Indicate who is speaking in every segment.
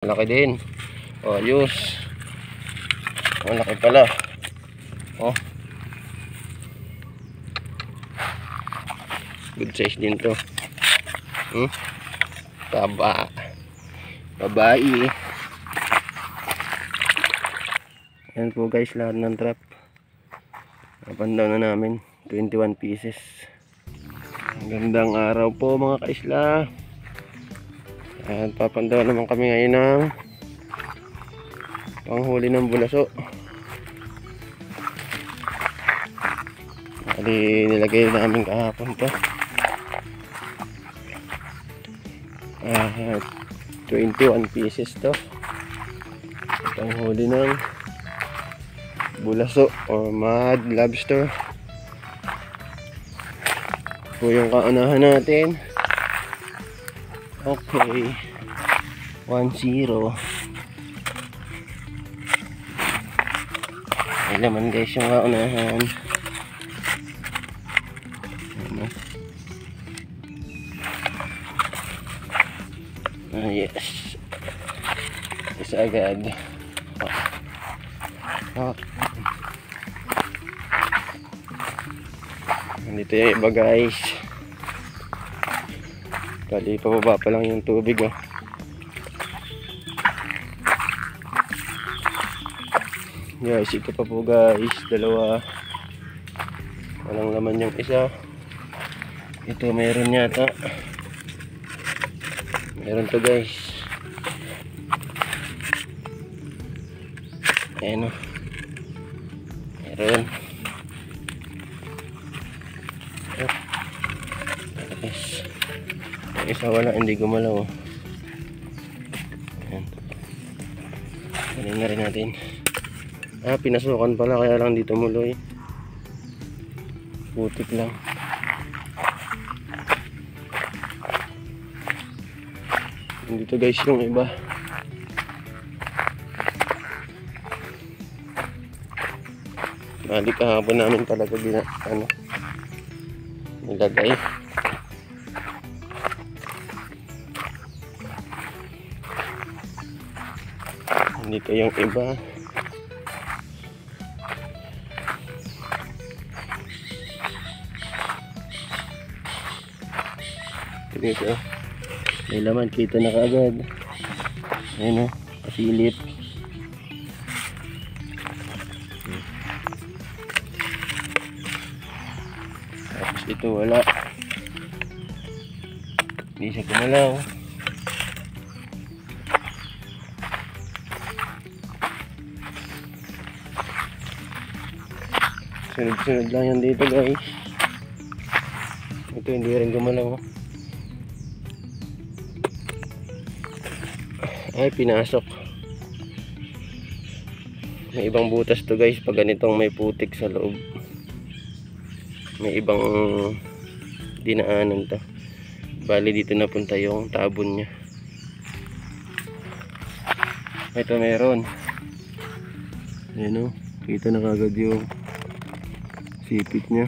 Speaker 1: Malaki din. Oh, ayos. Malaki pala. Oh. Good size din to. Taba. Babae. Ayan po guys, lahat ng trap. Napandaw na namin. 21 pieces. Magandang araw po mga kaisla. At papandaw naman kami ngayon ng panghuli ng bulaso. Nilagay namin kahapon to. 21 pieces to. Panghuli ng bulaso or mud lobster. Po yung kaunahan natin. Okay. 1-0. Ay naman guys yung kaunahan. Yes. Isa agad. Nandito yung iba guys. Bali pababa pa lang yung tubig oh. Guys, ito pa po guys, dalawa. Walang laman yung isa. Ito meron yata. Meron to guys. Ayan o. Meron. Yes. Yung isa wala, hindi gumalaw. Ayan. Ayan na rin natin. Pinasukan pala kaya lang dito muloy. Putik lang. Dito guys yung iba. Balik kahapon namin talaga nilagay. Dito yung iba. Dito may laman, kita na kaagad. Ayan o, kasilip. Tapos ito wala, hindi siya kumalaw. Sunod-sunod lang yan dito guys. Ito hindi rin gumalaw. Ay, pinasok. May ibang butas to guys pag ganitong may putik sa loob. May ibang dinaanan to. Bali dito napunta yung tabon niya. Ito meron. Ayan o, kita na kagad yung sipit niya.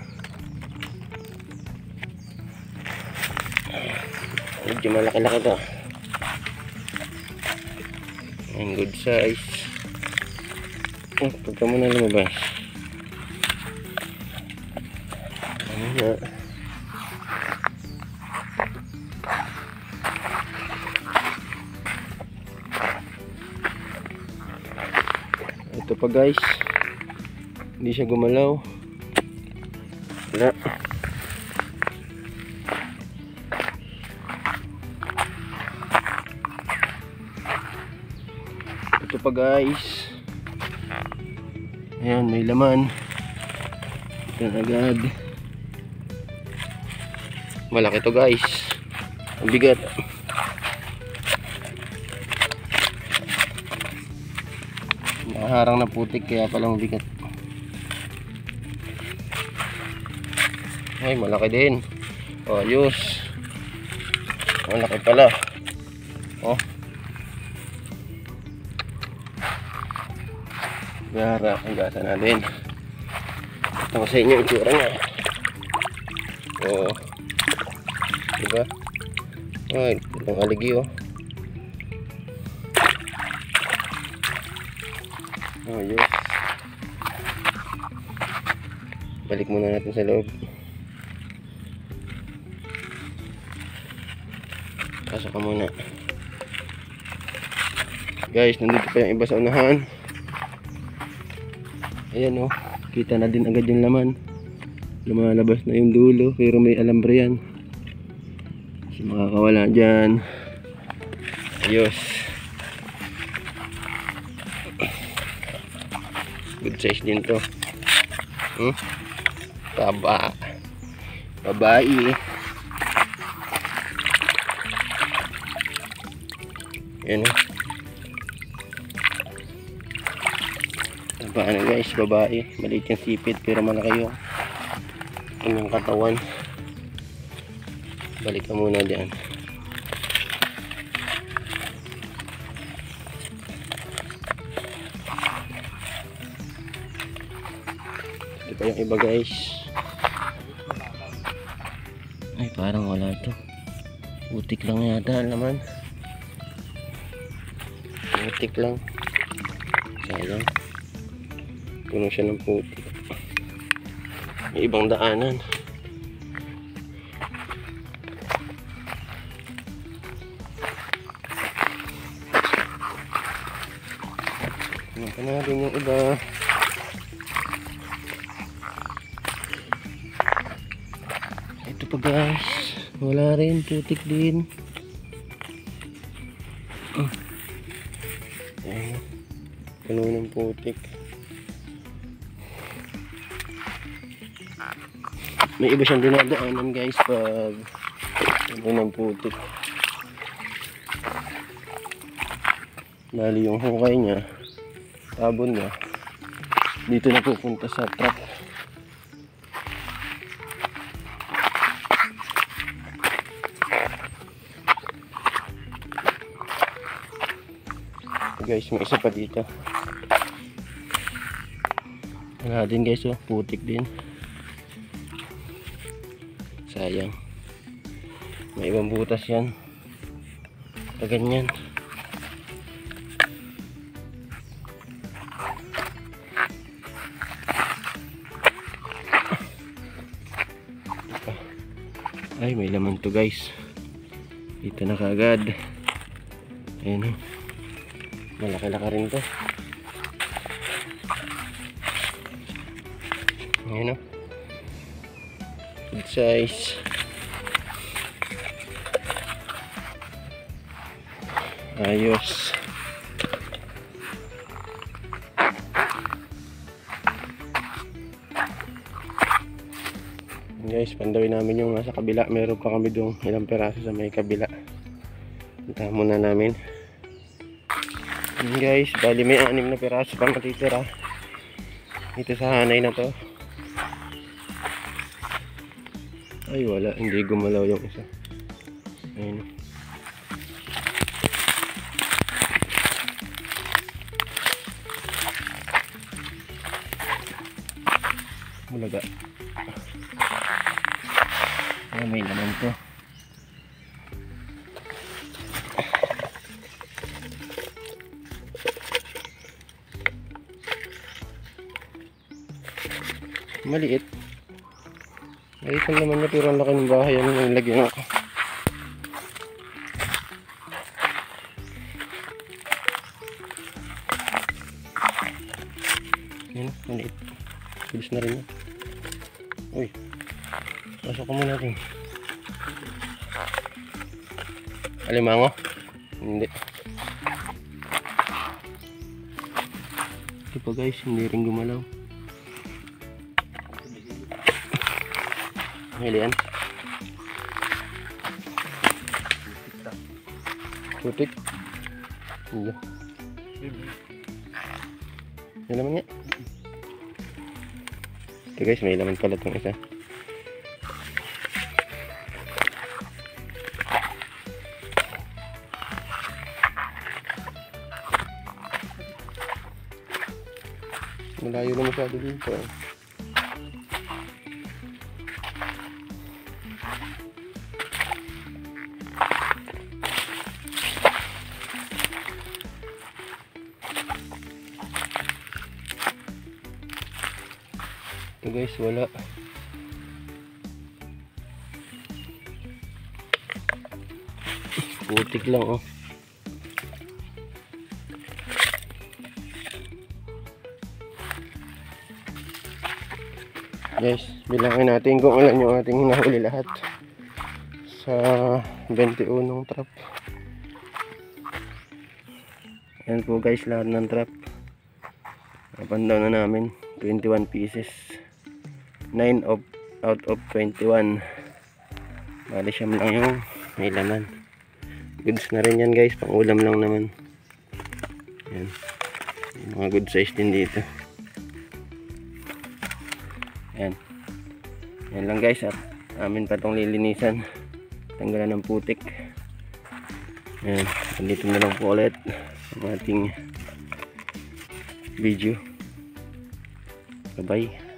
Speaker 1: Medyo malaki-laki to. Ang good size. Pagka mo na lumabas. Ano na. Ito pa guys. Hindi siya gumalaw. Wala. Ito pa guys. Ayan, may laman. Ito agad. Malaki to guys. Ang bigat. Naharang na putik kaya palang bigat. Ay, malaki din. Oh, ayos. Malaki pala. Oh. Gara, ang gasa natin. Ito ko sa inyo yung itsura niya. Oo. Diba? Ay, itong aligi oh. Ayos. Balik muna natin sa loob. Pasok ka muna. Guys, nandito pa yung iba sa unahan. Ayan oh, kita na din agad yung laman. Lumalabas na yung dulo, pero may alambre yan. Kasi makakawala dyan. Ayos. Good size din to. Taba. Babae. Ayan oh. Ano guys, babae, maliit yung sipit pero malaki yung katawan. Balik ka muna dyan. Ito pa yung iba guys. Ay parang wala to. Utik lang yata naman. Utik lang. Sayang. Puno siya ng putik. May ibang daanan. Tingnan pa natin yung iba. Ito pa guys. Wala rin. Putik din. Ayan. Puno ng putik. May iba siyang dinadaanan guys pag ano ng putik. Bali yung hukay niya, tabon niya, dito na pupunta sa trap. Guys, may isa pa dito. Wala din guys oh, putik din. Sayang. May ibang butas yan. Ganyan. Ay, may laman to guys. Dito na kaagad. Ayan o. Malaki-laki rin to. Ayan o. Good size. Ayos. Guys, pandawin namin yung nasa kabila. Meron pa kami doon ilang peraso sa may kabila. Punta muna namin. Guys, bali may 6 na peraso pang matitira dito sa hanay na to. Ay wala, hindi gumalaw yung isa. Ayun. Bulaga. Ay, may naman to. Maliit. Maliit lang naman niya pero ang laki ng bahay. Ano yung lagyan ako. Yan, maliit. Bilis na rin yan. Uy, pasok ko muna rin. Alimango? Hindi. Ito pa guys, hindi rin gumalaw. Hili yan. Putik. Iya. May laman nga. Ito guys, may laman pala itong isa. Malayo na masyado dito. Ito guys, wala. Putik lang oh. Guys, bilangin natin kung ilan yung ating hinahuli lahat sa 21 trap. Yan po guys, lahat ng trap. Napandaw na namin 21 pieces. 9 out of 21. Bali siyam lang yung may laman. Goods na rin yan guys, pang ulam lang naman. Yan. Yung mga good size din dito. Yan. Yan lang guys, at amin pa itong lilinisan. Tanggalan ng putik. Yan. Dito na lang po ulit ang ating video. Bye bye.